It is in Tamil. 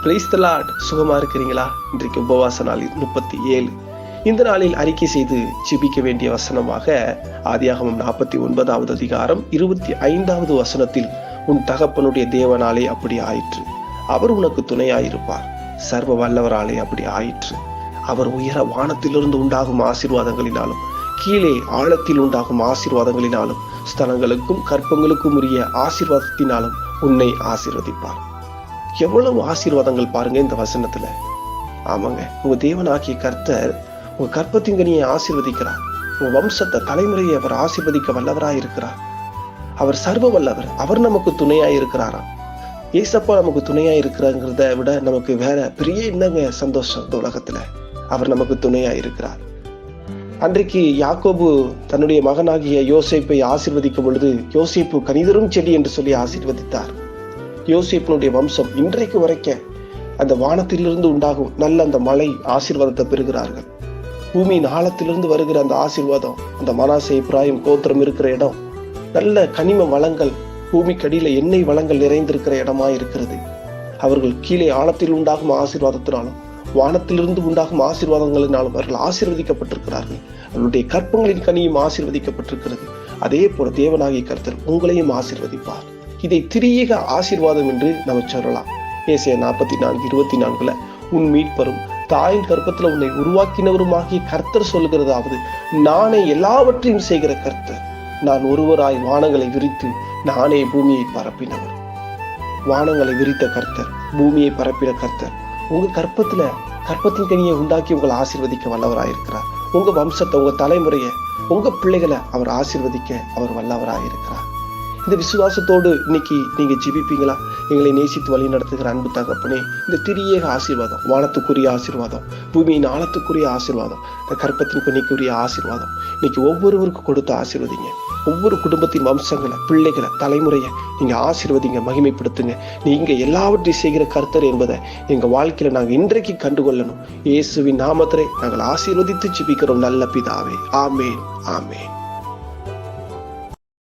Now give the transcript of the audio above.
Praise the Lord. சுகமா இருக்கிறீங்களா? இன்றைக்கு உபவாச நாளில் 37. இந்த நாளில் அறிக்கை செய்து ஜெபிக்க வேண்டிய வசனமாக ஆதியாகமம் 49வது அதிகாரம் 25வது வசனத்தில், உன் தகப்பனுடைய தேவனாலே அப்படி ஆயிற்று, அவர் உனக்கு துணையாயிருப்பார், சர்வ வல்லவராலே அப்படி ஆயிற்று, அவர் உயர வானத்திலிருந்து உண்டாகும் ஆசீர்வாதங்களினாலும் கீழே ஆழத்தில் உண்டாகும் ஆசீர்வாதங்களினாலும் ஸ்தலங்களுக்கும் கற்பங்களுக்கும் உரிய ஆசீர்வாதத்தினாலும் உன்னை ஆசீர்வதிப்பார். எவ்வளவு ஆசீர்வாதங்கள் பாருங்க இந்த வசனத்துல. ஆமாங்க, உங்க தேவனாகிய கர்த்தர் உங்க கற்பத்தின் கனியை ஆசீர்வதிக்கிறார். உங்க வம்சத்தை தலைமுறையை அவர் ஆசீர்வதிக்க வல்லவராய் இருக்கிறார். அவர் சர்வ வல்லவர். அவர் நமக்கு துணையாய் இருக்கிறாராம். ஏசப்பா நமக்கு துணையாய் இருக்கிறாங்கிறத விட நமக்கு வேற பெரிய என்னங்க சந்தோஷம் இந்த உலகத்துல. அவர் நமக்கு துணையாய் இருக்கிறார். அன்றைக்கு யாக்கோபு தன்னுடைய மகனாகிய யோசேப்பை ஆசீர்வதிக்கும் பொழுது, யோசேப்பு கனிதரும் செடி என்று சொல்லி ஆசீர்வதித்தார். யோசேப்பினுடைய வம்சம் இன்றைக்கு வரைக்கும் அந்த வானத்திலிருந்து உண்டாகும் நல்ல அந்த மழை ஆசீர்வாதத்தை பெறுகிறார்கள். பூமியின் ஆழத்திலிருந்து வருகிற அந்த ஆசீர்வாதம், அந்த மனாசே எப்பிராயீம் கோத்திரம் இருக்கிற இடம் நல்ல கனிம வளங்கள், பூமிக்கடியில எண்ணெய் வளங்கள் நிறைந்திருக்கிற இடமா இருக்கிறது. அவர்கள் கீழே ஆழத்தில் உண்டாகும் ஆசீர்வாதத்தினாலும் வானத்திலிருந்து உண்டாகும் ஆசீர்வாதங்களினாலும் அவர்கள் ஆசீர்வதிக்கப்பட்டிருக்கிறார்கள். அவருடைய கற்பங்களின் கனியும் ஆசீர்வதிக்கப்பட்டிருக்கிறது. அதே போல தேவனாகிய கர்த்தர் உங்களையும் ஆசீர்வதிப்பார். இதை திரியேக ஆசீர்வாதம் என்று நம்ம சொல்லலாம். ஏசாயா 44:24 உன் மீட்பரும் தாயின் கற்பத்துல உன்னை உருவாக்கினவருமாகிய கர்த்தர் சொல்லுகிறதாவது, நானே எல்லாவற்றையும் செய்கிற கர்த்தர், நான் ஒருவராய் வானங்களை விரித்து நானே பூமியை பரப்பினவர். வானங்களை விரித்த கர்த்தர், பூமியை பரப்பின கர்த்தர் உங்க கற்பத்தின் கனியை உண்டாக்கி உங்களை ஆசீர்வதிக்க வல்லவராயிருக்கிறார். உங்க வம்சத்தை, உங்க தலைமுறையை, உங்க பிள்ளைகளை அவர் ஆசீர்வதிக்க அவர் வல்லவராயிருக்கிறார். இந்த விசுவாசத்தோடு இன்னைக்கு நீங்க ஜெபிப்பீங்களா? எங்களை நேசித்து வழி நடத்துகிற அன்பு தகப்பனே, இந்த திரியேக ஆசீர்வாதம், வானத்துக்குரிய ஆசீர்வாதம், பூமியின் ஆழத்துக்குரிய ஆசீர்வாதம், இந்த கற்பத்தின் கனிக்குரிய ஆசீர்வாதம் இன்னைக்கு ஒவ்வொருவருக்கும் கொடுத்து ஆசீர்வதிங்க. ஒவ்வொரு குடும்பத்தின் வம்சங்களை, பிள்ளைகளை, தலைமுறையை நீங்க ஆசீர்வதிங்க, மகிமைப்படுத்துங்க. நீங்க எல்லாவற்றையும் செய்கிற கர்த்தர் என்பதை எங்க வாழ்க்கையில நாங்க இன்றைக்கு கண்டுகொள்ளணும். இயேசுவின் நாமத்திலே நாங்கள் ஆசீர்வதித்து ஜெபிக்கிறோம் நல்ல பிதாவே. ஆமேன், ஆமேன்.